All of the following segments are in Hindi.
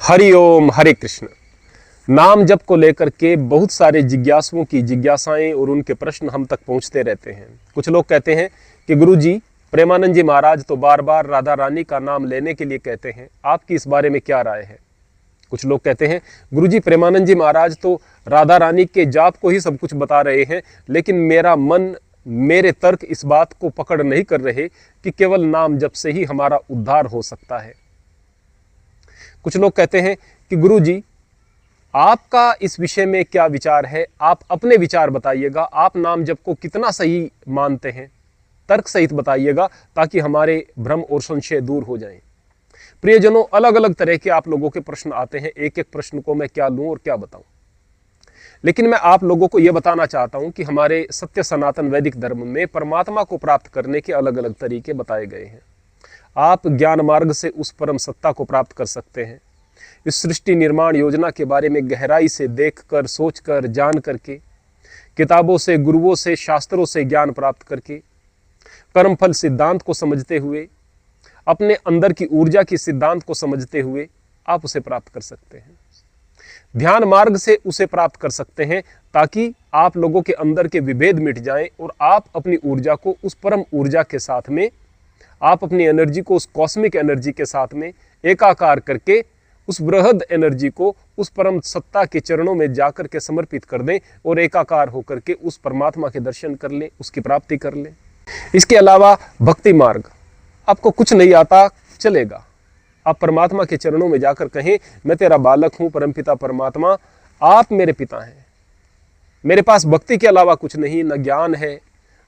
हरि ओम हरे कृष्ण। नाम जप को लेकर के बहुत सारे जिज्ञासुओं की जिज्ञासाएं और उनके प्रश्न हम तक पहुंचते रहते हैं। कुछ लोग कहते हैं कि गुरुजी, प्रेमानंद जी महाराज तो बार बार राधा रानी का नाम लेने के लिए कहते हैं, आपकी इस बारे में क्या राय है। कुछ लोग कहते हैं गुरुजी, प्रेमानंद जी महाराज तो राधा रानी के जाप को ही सब कुछ बता रहे हैं, लेकिन मेरा मन, मेरे तर्क इस बात को पकड़ नहीं कर रहे कि केवल नाम जप से ही हमारा उद्धार हो सकता है। कुछ लोग कहते हैं कि गुरुजी, आपका इस विषय में क्या विचार है, आप अपने विचार बताइएगा, आप नाम जप को कितना सही मानते हैं, तर्क सहित बताइएगा ताकि हमारे भ्रम और संशय दूर हो जाएं। प्रियजनों, अलग अलग तरह के आप लोगों के प्रश्न आते हैं, एक एक प्रश्न को मैं क्या लूं और क्या बताऊं, लेकिन मैं आप लोगों को यह बताना चाहता हूं कि हमारे सत्य सनातन वैदिक धर्म में परमात्मा को प्राप्त करने के अलग अलग तरीके बताए गए हैं। आप ज्ञान मार्ग से उस परम सत्ता को प्राप्त कर सकते हैं। इस सृष्टि निर्माण योजना के बारे में गहराई से देखकर, सोचकर, जान करके, किताबों से, गुरुओं से, शास्त्रों से ज्ञान प्राप्त करके, कर्मफल सिद्धांत को समझते हुए, अपने अंदर की ऊर्जा की सिद्धांत को समझते हुए आप उसे प्राप्त कर सकते हैं। ध्यान मार्ग से उसे प्राप्त कर सकते हैं ताकि आप लोगों के अंदर के विभेद मिट जाएं और आप अपनी ऊर्जा को उस परम ऊर्जा के साथ में, आप अपनी एनर्जी को उस कॉस्मिक एनर्जी के साथ में एकाकार करके उस बृहद एनर्जी को उस परम सत्ता के चरणों में जाकर के समर्पित कर दें और एकाकार होकर के उस परमात्मा के दर्शन कर लें, उसकी प्राप्ति कर लें। इसके अलावा भक्ति मार्ग, आपको कुछ नहीं आता चलेगा, आप परमात्मा के चरणों में जाकर कहें, मैं तेरा बालक हूं परमपिता परमात्मा, आप मेरे पिता हैं, मेरे पास भक्ति के अलावा कुछ नहीं, न ज्ञान है,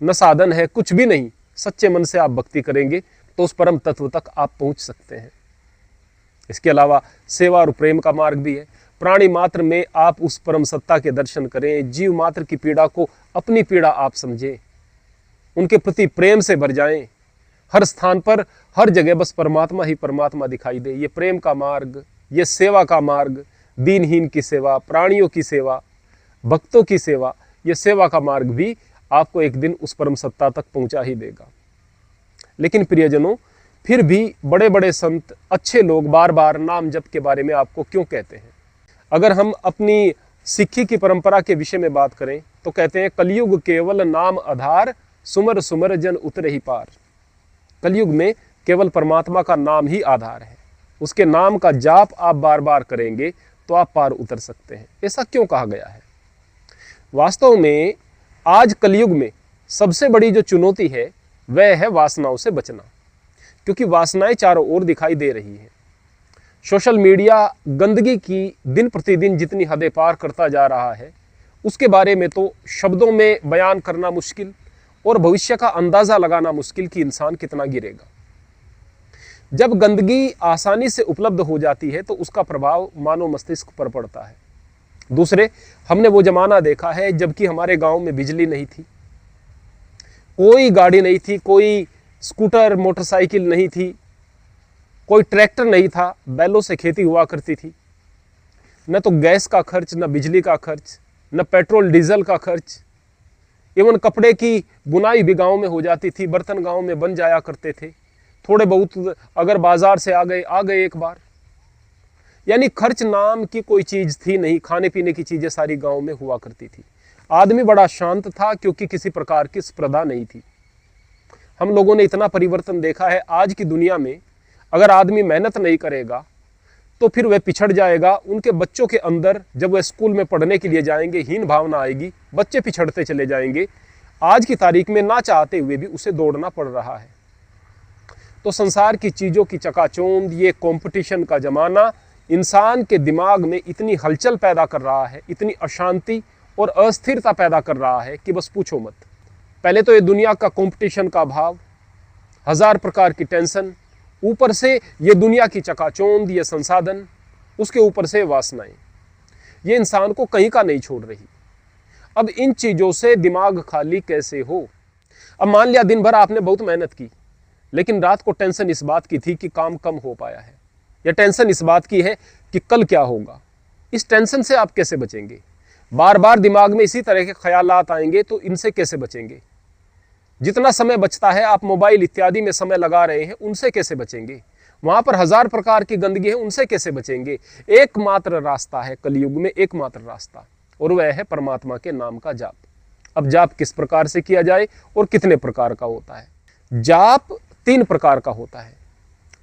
न साधन है, कुछ भी नहीं। सच्चे मन से आप भक्ति करेंगे तो उस परम तत्व तक आप पहुंच सकते हैं। इसके अलावा सेवा और प्रेम का मार्ग भी है। प्राणी मात्र में आप उस परम सत्ता के दर्शन करें, जीव मात्र की पीड़ा को अपनी पीड़ा आप समझें, उनके प्रति प्रेम से भर जाएं। हर स्थान पर, हर जगह बस परमात्मा ही परमात्मा दिखाई दे। ये प्रेम का मार्ग, ये सेवा का मार्ग, दीनहीन की सेवा, प्राणियों की सेवा, भक्तों की सेवा, ये सेवा का मार्ग भी आपको एक दिन उस परम सत्ता तक पहुंचा ही देगा। लेकिन प्रियजनों, फिर भी बड़े बड़े संत, अच्छे लोग बार बार नाम जप के बारे में आपको क्यों कहते हैं। अगर हम अपनी सिक्खी की परंपरा के विषय में बात करें तो कहते हैं, कलयुग केवल नाम आधार, सुमर सुमर जन उतरे ही पार। कलयुग में केवल परमात्मा का नाम ही आधार है, उसके नाम का जाप आप बार बार करेंगे तो आप पार उतर सकते हैं। ऐसा क्यों कहा गया है? वास्तव में आज कलयुग में सबसे बड़ी जो चुनौती है वह है वासनाओं से बचना, क्योंकि वासनाएं चारों ओर दिखाई दे रही हैं। सोशल मीडिया गंदगी की दिन प्रतिदिन जितनी हदें पार करता जा रहा है, उसके बारे में तो शब्दों में बयान करना मुश्किल और भविष्य का अंदाजा लगाना मुश्किल कि इंसान कितना गिरेगा। जब गंदगी आसानी से उपलब्ध हो जाती है तो उसका प्रभाव मानव मस्तिष्क पर पड़ता है। दूसरे, हमने वो जमाना देखा है जबकि हमारे गांव में बिजली नहीं थी, कोई गाड़ी नहीं थी, कोई स्कूटर मोटरसाइकिल नहीं थी, कोई ट्रैक्टर नहीं था, बैलों से खेती हुआ करती थी। न तो गैस का खर्च, न बिजली का खर्च, न पेट्रोल डीजल का खर्च। इवन कपड़े की बुनाई भी गांव में हो जाती थी, बर्तन गांव में बन जाया करते थे। थोड़े बहुत अगर बाजार से आ गए एक बार, यानी खर्च नाम की कोई चीज थी नहीं। खाने पीने की चीजें सारी गांव में हुआ करती थी। आदमी बड़ा शांत था क्योंकि किसी प्रकार की स्पर्धा नहीं थी। हम लोगों ने इतना परिवर्तन देखा है आज की दुनिया में, अगर आदमी मेहनत नहीं करेगा तो फिर वह पिछड़ जाएगा। उनके बच्चों के अंदर जब वह स्कूल में पढ़ने के लिए जाएंगे हीन भावना आएगी, बच्चे पिछड़ते चले जाएंगे। आज की तारीख में ना चाहते हुए भी उसे दौड़ना पड़ रहा है। तो संसार की चीजों की चकाचौंध, ये कंपटीशन का जमाना इंसान के दिमाग में इतनी हलचल पैदा कर रहा है, इतनी अशांति और अस्थिरता पैदा कर रहा है कि बस पूछो मत। पहले तो ये दुनिया का कंपटीशन का भाव, हजार प्रकार की टेंशन, ऊपर से ये दुनिया की चकाचौंध, ये संसाधन, उसके ऊपर से वासनाएं, ये इंसान को कहीं का नहीं छोड़ रही। अब इन चीजों से दिमाग खाली कैसे हो? अब मान लिया दिन भर आपने बहुत मेहनत की, लेकिन रात को टेंशन इस बात की थी कि काम कम हो पाया है, या टेंशन इस बात की है कि कल क्या होगा। इस टेंशन से आप कैसे बचेंगे? बार बार दिमाग में इसी तरह के ख्यालात आएंगे तो इनसे कैसे बचेंगे? जितना समय बचता है आप मोबाइल इत्यादि में समय लगा रहे हैं, उनसे कैसे बचेंगे? वहां पर 1000 प्रकार की गंदगी है, उनसे कैसे बचेंगे? एकमात्र रास्ता है कलयुग में, एकमात्र रास्ता, और वह है परमात्मा के नाम का जाप। अब जाप किस प्रकार से किया जाए और कितने प्रकार का होता है? जाप 3 प्रकार का होता है।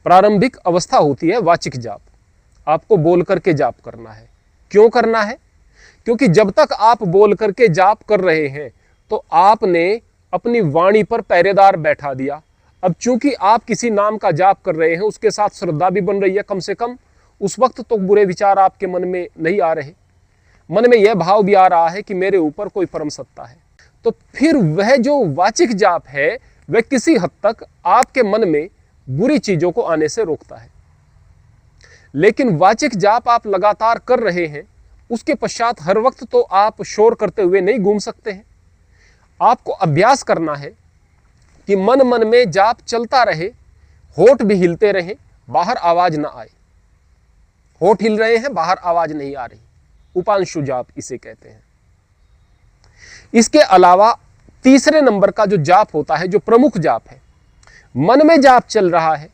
प्रारंभिक अवस्था होती है वाचिक जाप, आपको बोल करके जाप करना है। क्यों करना है? क्योंकि जब तक आप बोल करके जाप कर रहे हैं तो आपने अपनी वाणी पर पहरेदार बैठा दिया। अब चूंकि आप किसी नाम का जाप कर रहे हैं, उसके साथ श्रद्धा भी बन रही है, कम से कम उस वक्त तो बुरे विचार आपके मन में नहीं आ रहे, मन में यह भाव भी आ रहा है कि मेरे ऊपर कोई परम सत्ता है, तो फिर वह जो वाचिक जाप है वह किसी हद तक आपके मन में बुरी चीजों को आने से रोकता है। लेकिन वाचिक जाप आप लगातार कर रहे हैं, उसके पश्चात हर वक्त तो आप शोर करते हुए नहीं घूम सकते हैं। आपको अभ्यास करना है कि मन मन में जाप चलता रहे, होठ भी हिलते रहे, बाहर आवाज ना आए। होठ हिल रहे हैं, बाहर आवाज नहीं आ रही, उपांशु जाप इसे कहते हैं। इसके अलावा तीसरे नंबर का जो जाप होता है, जो प्रमुख जाप है, मन में जाप चल रहा है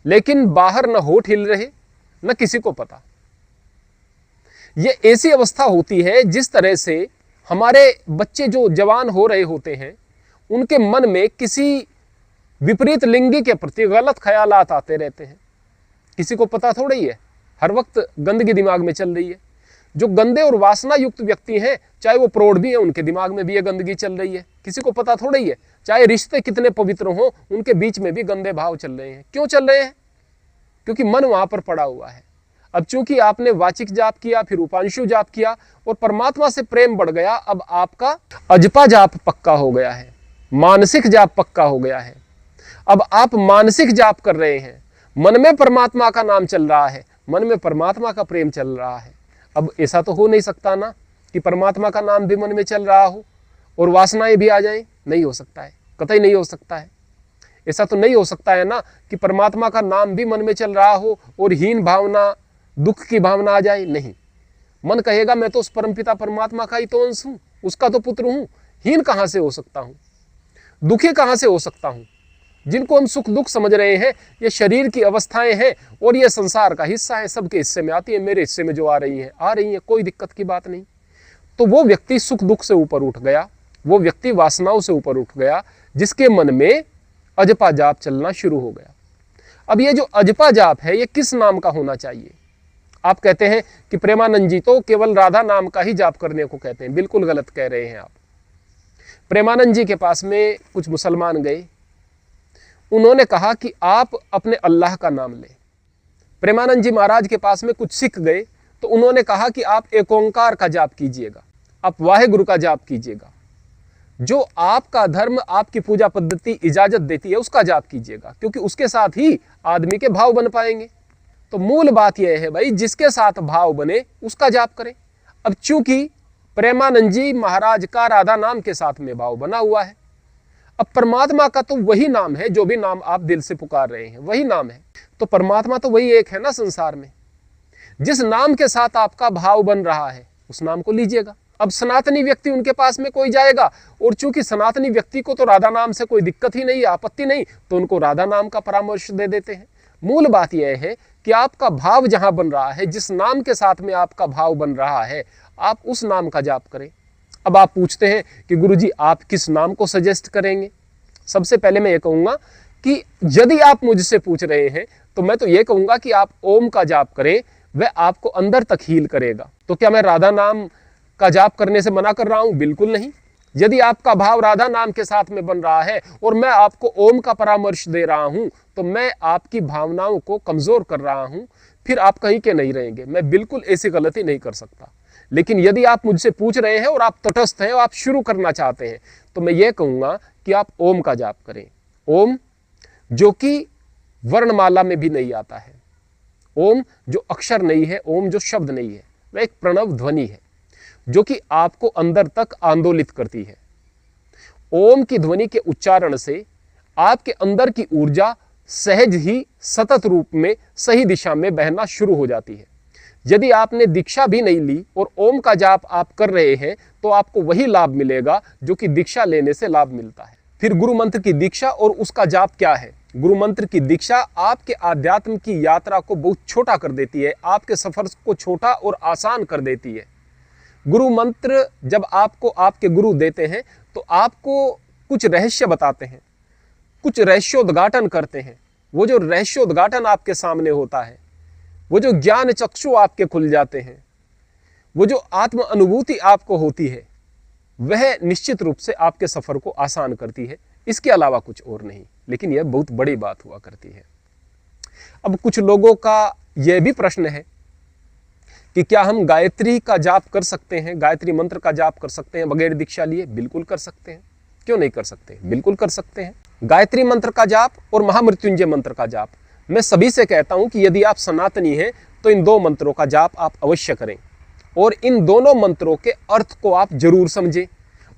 लेकिन बाहर न होठ हिल रहे न किसी को पता। यह ऐसी अवस्था होती है जिस तरह से हमारे बच्चे जो जवान हो रहे होते हैं, उनके मन में किसी विपरीत लिंगी के प्रति गलत ख्यालात आते रहते हैं, किसी को पता थोड़ा ही है, हर वक्त गंदगी दिमाग में चल रही है। जो गंदे और वासना युक्त व्यक्ति हैं, चाहे वो प्रौढ़ भी है, उनके दिमाग में भी ये गंदगी चल रही है, किसी को पता थोड़ा ही है। चाहे रिश्ते कितने पवित्र हों, उनके बीच में भी गंदे भाव चल रहे हैं। क्यों चल रहे हैं? क्योंकि मन वहां पर पड़ा हुआ है। अब चूंकि आपने वाचिक जाप किया, फिर उपांशु जाप किया और परमात्मा से प्रेम बढ़ गया, अब आपका अजपा जाप पक्का हो गया है, मानसिक जाप पक्का हो गया है। अब आप मानसिक जाप कर रहे हैं, मन में परमात्मा का नाम चल रहा है, मन में परमात्मा का प्रेम चल रहा है। अब ऐसा तो हो नहीं सकता ना कि परमात्मा का नाम भी मन में चल रहा हो और वासनाएं भी आ जाएं, नहीं हो सकता है, कतई नहीं हो सकता है। ऐसा तो नहीं हो सकता है ना कि परमात्मा का नाम भी मन में चल रहा हो और हीन भावना, दुख की भावना आ जाए, नहीं। मन कहेगा मैं तो उस परमपिता परमात्मा का ही तो अंश हूं, उसका तो पुत्र हूं, हीन कहां से हो सकता हूं, दुखी कहां से हो सकता हूं। जिनको हम सुख दुख समझ रहे हैं, ये शरीर की अवस्थाएं हैं और ये संसार का हिस्सा है, सबके हिस्से में आती है, मेरे हिस्से में जो आ रही है, कोई दिक्कत की बात नहीं। तो वो व्यक्ति सुख दुख से ऊपर उठ गया, वो व्यक्ति वासनाओं से ऊपर उठ गया, जिसके मन में अजपा जाप चलना शुरू हो गया। अब ये जो अजपा जाप है, ये किस नाम का होना चाहिए? आप कहते हैं कि प्रेमानंद जी तो केवल राधा नाम का ही जाप करने को कहते हैं। बिल्कुल गलत कह रहे हैं आप। प्रेमानंद जी के पास में कुछ मुसलमान गए, उन्होंने कहा कि आप अपने अल्लाह का नाम लें। प्रेमानंद जी महाराज के पास में कुछ सिख गए, तो उन्होंने कहा कि आप एक ओंकार का जाप कीजिएगा, आप वाहेगुरु का जाप कीजिएगा, जो आपका धर्म, आपकी पूजा पद्धति इजाजत देती है उसका जाप कीजिएगा, क्योंकि उसके साथ ही आदमी के भाव बन पाएंगे। तो मूल बात यह है भाई, जिसके साथ भाव बने उसका जाप करें। अब चूंकि प्रेमानंद जी महाराज का राधा नाम के साथ में भाव बना हुआ है, अब परमात्मा का तो वही नाम है, जो भी नाम आप दिल से पुकार रहे हैं वही नाम है, तो परमात्मा तो वही एक है ना संसार में। जिस नाम के साथ आपका भाव बन रहा है उस नाम को लीजिएगा। अब सनातनी व्यक्ति, उनके पास में कोई जाएगा और चूंकि सनातनी व्यक्ति को तो राधा नाम से कोई दिक्कत ही नहीं, आपत्ति नहीं, तो उनको राधा नाम का परामर्श दे देते हैं। मूल बात यह है कि आपका भाव जहां बन रहा है, जिस नाम के साथ में आपका भाव बन रहा है, आप उस नाम का जाप करें। अब आप पूछते हैं कि गुरुजी आप किस नाम को सजेस्ट करेंगे? सबसे पहले मैं ये कहूंगा कि यदि आप मुझसे पूछ रहे हैं तो मैं तो ये कहूंगा कि आप ओम का जाप करें, वह आपको अंदर तक हील करेगा। तो क्या मैं राधा नाम का जाप करने से मना कर रहा हूं? बिल्कुल नहीं। यदि आपका भाव राधा नाम के साथ में बन रहा है और मैं आपको ओम का परामर्श दे रहा हूं, तो मैं आपकी भावनाओं को कमजोर कर रहा हूं, फिर आप कहीं के नहीं रहेंगे। मैं बिल्कुल ऐसी गलती नहीं कर सकता। लेकिन यदि आप मुझसे पूछ रहे हैं और आप तटस्थ हैं और आप शुरू करना चाहते हैं, तो मैं ये कहूंगा कि आप ओम का जाप करें। ओम जो कि वर्णमाला में भी नहीं आता है, ओम जो अक्षर नहीं है, ओम जो शब्द नहीं है, वह एक प्रणव ध्वनि है जो कि आपको अंदर तक आंदोलित करती है। ओम की ध्वनि के उच्चारण से आपके अंदर की ऊर्जा सहज ही सतत रूप में सही दिशा में बहना शुरू हो जाती है। यदि आपने दीक्षा भी नहीं ली और ओम का जाप आप कर रहे हैं, तो आपको वही लाभ मिलेगा जो कि दीक्षा लेने से लाभ मिलता है। फिर गुरु मंत्र की दीक्षा और उसका जाप क्या है, गुरु मंत्र की दीक्षा आपके आध्यात्म की यात्रा को बहुत छोटा कर देती है, आपके सफर को छोटा और आसान कर देती है। गुरु मंत्र जब आपको आपके गुरु देते हैं तो आपको कुछ रहस्य बताते हैं, कुछ रहस्योद्घाटन करते हैं। वो जो रहस्योद्घाटन आपके सामने होता है, वो जो ज्ञान चक्षु आपके खुल जाते हैं, वो जो आत्म अनुभूति आपको होती है, वह निश्चित रूप से आपके सफर को आसान करती है। इसके अलावा कुछ और नहीं, लेकिन यह बहुत बड़ी बात हुआ करती है। अब कुछ लोगों का यह भी प्रश्न है कि क्या हम गायत्री का जाप कर सकते हैं, गायत्री मंत्र का जाप कर सकते हैं बगैर दीक्षा लिए? बिल्कुल कर सकते हैं। क्यों नहीं कर सकते? बिल्कुल कर सकते हैं। गायत्री मंत्र का जाप और महामृत्युंजय मंत्र का जाप, मैं सभी से कहता हूं कि यदि आप सनातनी हैं तो इन दो मंत्रों का जाप आप अवश्य करें, और इन दोनों मंत्रों के अर्थ को आप जरूर समझें।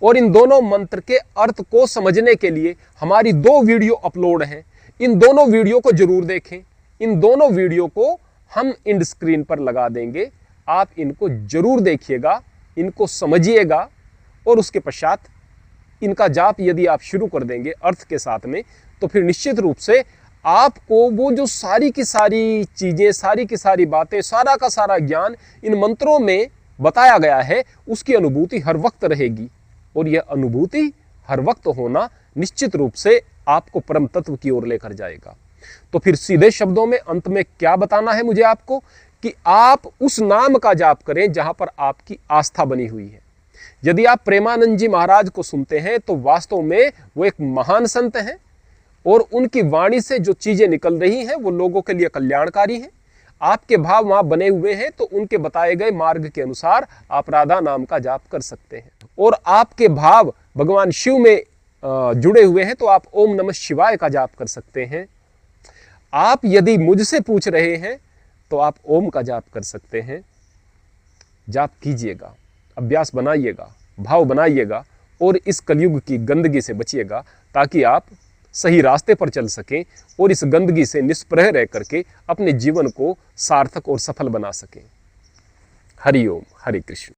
और इन दोनों मंत्र के अर्थ को समझने के लिए हमारी 2 वीडियो अपलोड हैं, इन दोनों वीडियो को जरूर देखें। इन दोनों वीडियो को हम इंड स्क्रीन पर लगा देंगे, आप इनको जरूर देखिएगा, इनको समझिएगा, और उसके पश्चात इनका जाप यदि आप शुरू कर देंगे अर्थ के साथ में, तो फिर निश्चित रूप से आपको वो जो सारी की सारी चीजें, सारी की सारी बातें, सारा का सारा ज्ञान इन मंत्रों में बताया गया है, उसकी अनुभूति हर वक्त रहेगी। और यह अनुभूति हर वक्त होना निश्चित रूप से आपको परम तत्व की ओर लेकर जाएगा। तो फिर सीधे शब्दों में अंत में क्या बताना है मुझे आपको, कि आप उस नाम का जाप करें जहां पर आपकी आस्था बनी हुई है। यदि आप प्रेमानंद जी महाराज को सुनते हैं तो वास्तव में वो एक महान संत हैं, और उनकी वाणी से जो चीजें निकल रही हैं वो लोगों के लिए कल्याणकारी हैं। आपके भाव वहां बने हुए हैं तो उनके बताए गए मार्ग के अनुसार आप राधा नाम का जाप कर सकते हैं। और आपके भाव भगवान शिव में जुड़े हुए हैं तो आप ओम नमः शिवाय का जाप कर सकते हैं। आप यदि मुझसे पूछ रहे हैं तो आप ओम का जाप कर सकते हैं। जाप कीजिएगा, अभ्यास बनाइएगा, भाव बनाइएगा, और इस कलयुग की गंदगी से बचिएगा, ताकि आप सही रास्ते पर चल सकें और इस गंदगी से निष्प्रह रह करके अपने जीवन को सार्थक और सफल बना सकें। हरि ओम, हरि कृष्ण।